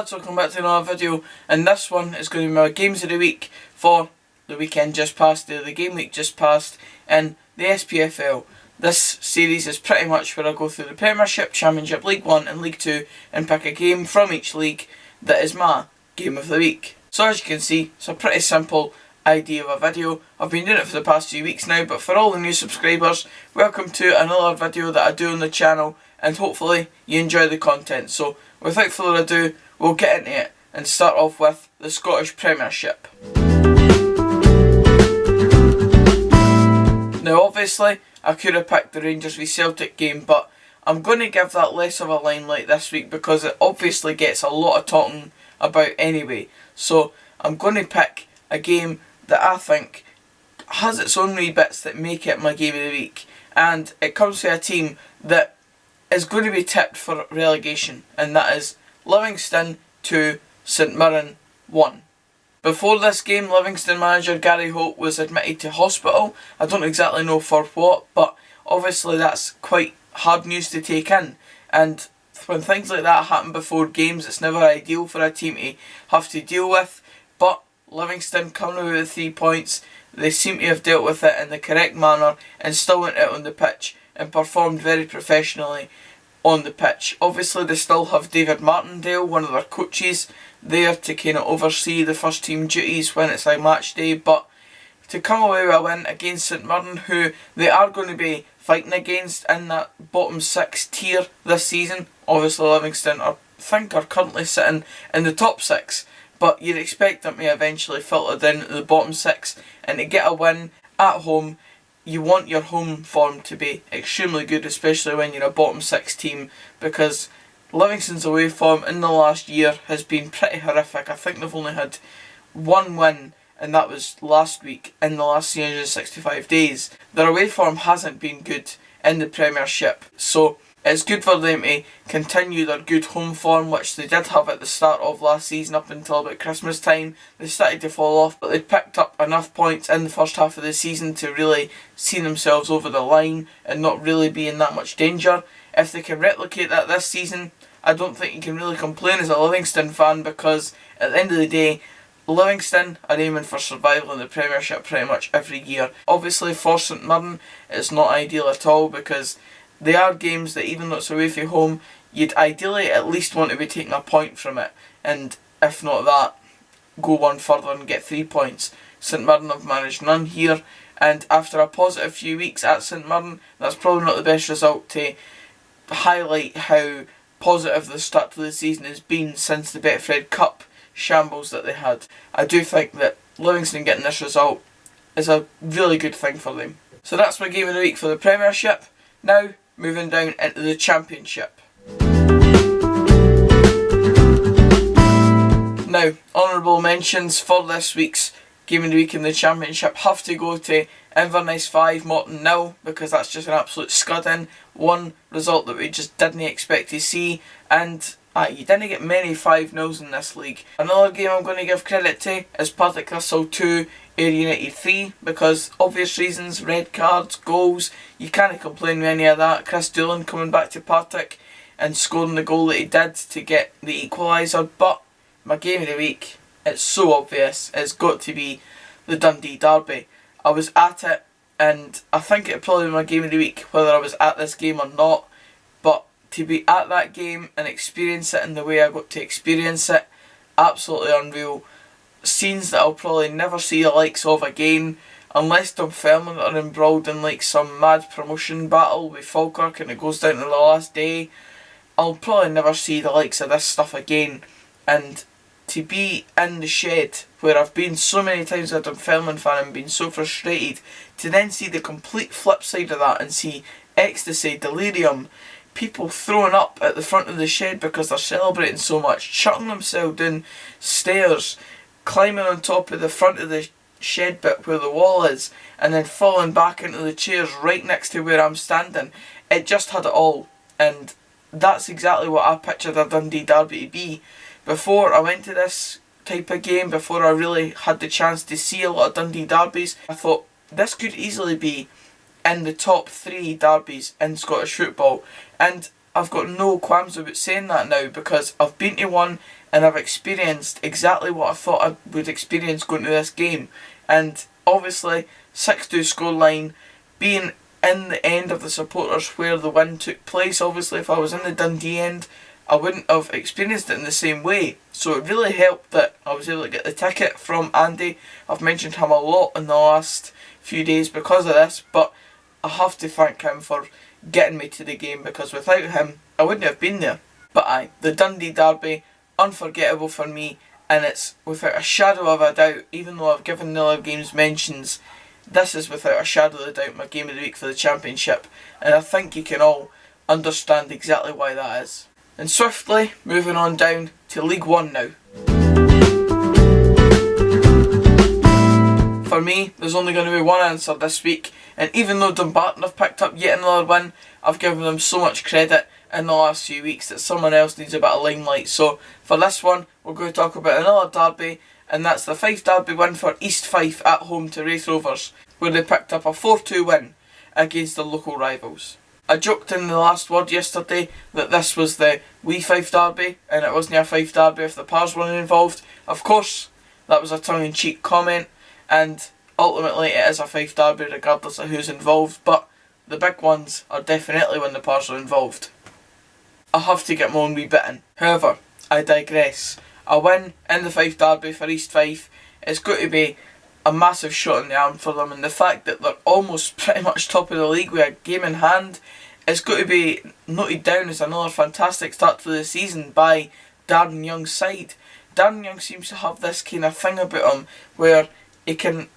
lads, welcome back to another video, and this one is going to be my games of the week for the weekend just past, the game week just past, and the Spfl. This series is pretty much where I go through the Premiership, Championship, League 1 and League 2 and pick a game from each league that is my game of the week. So as you can see, it's a pretty simple idea of a video. I've been doing it for the past few weeks now, but for all the new subscribers, welcome to another video that I do on the channel, and hopefully you enjoy the content. So without further ado, we'll get into it and start off with the Scottish Premiership. Now obviously I could have picked the Rangers v Celtic game, but I'm going to give that less of a limelight this week because it obviously gets a lot of talking about anyway. So I'm going to pick a game that I think has its own wee bits that make it my game of the week, and it comes to a team that is going to be tipped for relegation, and that is Livingston 2, St Mirren 1. Before this game, Livingston manager Gary Holt was admitted to hospital. I don't exactly know for what, but obviously that's quite hard news to take in, and when things like that happen before games, it's never ideal for a team to have to deal with. But Livingston coming away with 3 points, they seem to have dealt with it in the correct manner and still went out on the pitch and performed very professionally on the pitch. Obviously they still have David Martindale, one of their coaches, there to kind of oversee the first team duties when it's like match day, but to come away with a win against St Mirren, who they are going to be fighting against in that bottom 6 tier this season. Obviously Livingston I think are currently sitting in the top 6, but you'd expect them to eventually filter down to the bottom 6, and to get a win at home, you want your home form to be extremely good, especially when you're a bottom 6 team, because Livingston's away form in the last year has been pretty horrific. I think they've only had one win, and that was last week in the last 365 days. Their away form hasn't been good in the Premiership, so it's good for them to continue their good home form, which they did have at the start of last season up until about Christmas time. They started to fall off, but they picked up enough points in the first half of the season to really see themselves over the line and not really be in that much danger. If they can replicate that this season, I don't think you can really complain as a Livingston fan, because at the end of the day, Livingston are aiming for survival in the Premiership pretty much every year. Obviously for St Mirren it's not ideal at all, because they are games that even though it's away from home, you'd ideally at least want to be taking a point from it, and if not that, go one further and get 3 points. St Mirren have managed none here, and after a positive few weeks at St Mirren, that's probably not the best result to highlight how positive the start to the season has been since the Betfred Cup shambles that they had. I do think that Livingston getting this result is a really good thing for them. So that's my game of the week for the Premiership. Now moving down into the Championship. Now, honourable mentions for this week's game of the week in the Championship have to go to Inverness 5, Morton 0, because that's just an absolute scudding. One result that we just didn't expect to see, and you didn't get many 5-0s in this league. Another game I'm going to give credit to is Partick Thistle 2, Ayr United 3, because obvious reasons, red cards, goals, you can't complain with any of that. Chris Doolan coming back to Partick and scoring the goal that he did to get the equaliser. But my game of the week, it's so obvious, it's got to be the Dundee Derby. I was at it, and I think it'd probably be my game of the week whether I was at this game or not, but to be at that game and experience it in the way I got to experience it, absolutely unreal. Scenes that I'll probably never see the likes of again, unless Dunfermline are embroiled in like some mad promotion battle with Falkirk and it goes down to the last day. I'll probably never see the likes of this stuff again, and to be in the shed where I've been so many times as a Dunfermline fan and been so frustrated, to then see the complete flip side of that and see ecstasy, delirium, people throwing up at the front of the shed because they're celebrating so much, chucking themselves down stairs, climbing on top of the front of the shed bit where the wall is, and then falling back into the chairs right next to where I'm standing. It just had it all, and that's exactly what I pictured a Dundee Derby to be. Before I went to this type of game, before I really had the chance to see a lot of Dundee derbies, I thought this could easily be in the top 3 derbies in Scottish football, and I've got no qualms about saying that now, because I've been to one and I've experienced exactly what I thought I would experience going to this game. And obviously 6-2 scoreline, being in the end of the supporters where the win took place. Obviously if I was in the Dundee end, I wouldn't have experienced it in the same way. So it really helped that I was able to get the ticket from Andy. I've mentioned him a lot in the last few days because of this, but I have to thank him for getting me to the game, because without him I wouldn't have been there. But aye, the Dundee derby, unforgettable for me, and it's without a shadow of a doubt, even though I've given the other games mentions, this is without a shadow of a doubt my game of the week for the Championship, and I think you can all understand exactly why that is. And swiftly moving on down to League One now. For me, there's only going to be one answer this week, and even though Dumbarton have picked up yet another win, I've given them so much credit in the last few weeks that someone else needs a bit of limelight. So for this one, we're going to talk about another derby, and that's the Fife derby win for East Fife at home to Raith Rovers, where they picked up a 4-2 win against the local rivals. I joked in the last word yesterday that this was the wee Fife derby, and it wasn't a Fife derby if the Pars weren't involved. Of course, that was a tongue-in-cheek comment, and ultimately it is a Fife derby regardless of who's involved, but the big ones are definitely when the Pars are involved. I have to get my own wee bit in. However, I digress. A win in the Fife derby for East Fife is going to be a massive shot in the arm for them, and the fact that they're almost pretty much top of the league with a game in hand is going to be noted down as another fantastic start to the season by Darren Young's side. Darren Young seems to have this kind of thing about him where he can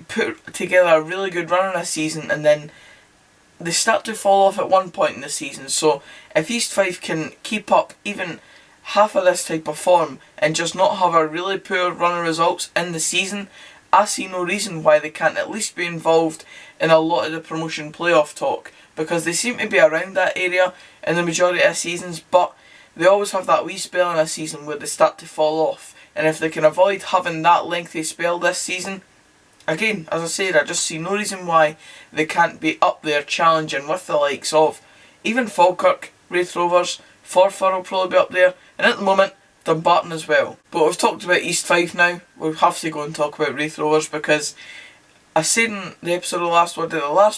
put together a really good run in a season and then they start to fall off at one point in the season. So if East Fife can keep up even half of this type of form and just not have a really poor run of results in the season, I see no reason why they can't at least be involved in a lot of the promotion playoff talk, because they seem to be around that area in the majority of seasons, but they always have that wee spell in a season where they start to fall off, and if they can avoid having that lengthy spell this season, again, as I said, I just see no reason why they can't be up there challenging with the likes of even Falkirk, Raith Rovers, Forfar will probably be up there, and at the moment Dumbarton as well. But we've talked about East Fife now, we'll have to go and talk about Raith Rovers, because I said in the episode of last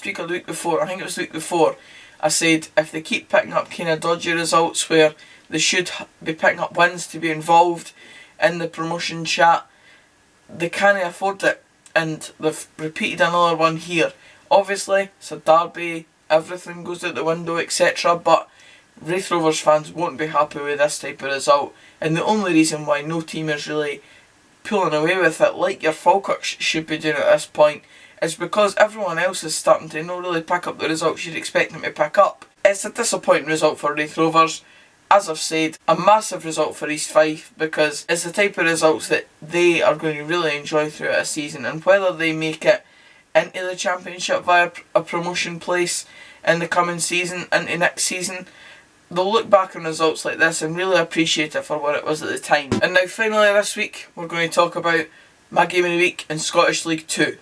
week or the week before, I think it was the week before, I said if they keep picking up kind of dodgy results where they should be picking up wins to be involved in the promotion chat, they can't afford it, and they've repeated another one here. Obviously it's a derby, everything goes out the window, etc, but Raith Rovers fans won't be happy with this type of result, and the only reason why no team is really pulling away with it like your Falkirk should be doing at this point is because everyone else is starting to not really pick up the results you'd expect them to pick up. It's a disappointing result for Raith Rovers. As I've said, a massive result for East Fife, because it's the type of results that they are going to really enjoy throughout a season, and whether they make it into the Championship via a promotion place in the coming season, into next season, they'll look back on results like this and really appreciate it for what it was at the time. And now finally this week, we're going to talk about my game of the week in Scottish League 2.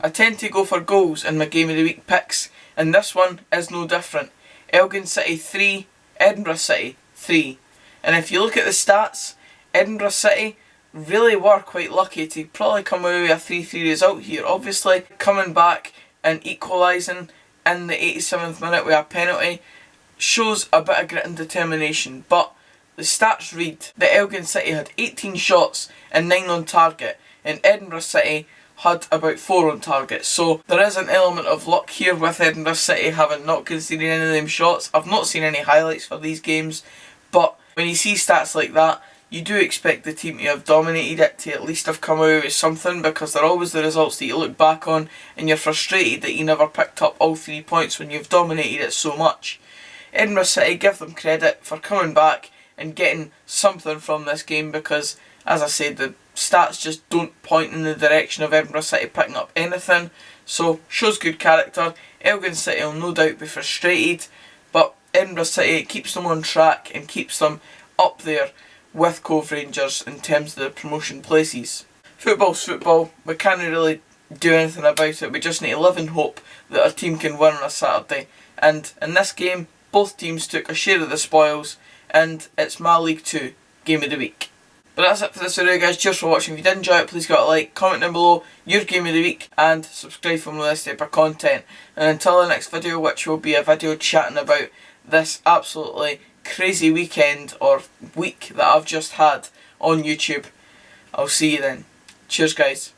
I tend to go for goals in my game of the week picks, and this one is no different. Elgin City 3, Edinburgh City 3. And if you look at the stats, Edinburgh City really were quite lucky to probably come away with a 3-3 result here. Obviously coming back and equalising in the 87th minute with a penalty shows a bit of grit and determination, but the stats read that Elgin City had 18 shots and 9 on target, and Edinburgh City had about 4 on target, so there is an element of luck here with Edinburgh City having not conceded any of them shots. I've not seen any highlights for these games, but when you see stats like that, you do expect the team to have dominated it, to at least have come away with something, because they're always the results that you look back on and you're frustrated that you never picked up all 3 points when you've dominated it so much. Edinburgh City, give them credit for coming back and getting something from this game, because as I said, the stats just don't point in the direction of Edinburgh City picking up anything, so shows good character. Elgin City will no doubt be frustrated, but Edinburgh City keeps them on track and keeps them up there with Cove Rangers in terms of the promotion places. Football's football, we can't really do anything about it, we just need to live and hope that our team can win on a Saturday, and in this game, both teams took a share of the spoils, and it's my League 2 Game of the Week. But that's it for this video, guys. Cheers for watching. If you did enjoy it, please give it a like, comment down below your Game of the Week, and subscribe for more of this type of content. And until the next video, which will be a video chatting about this absolutely crazy weekend or week that I've just had on YouTube, I'll see you then. Cheers, guys.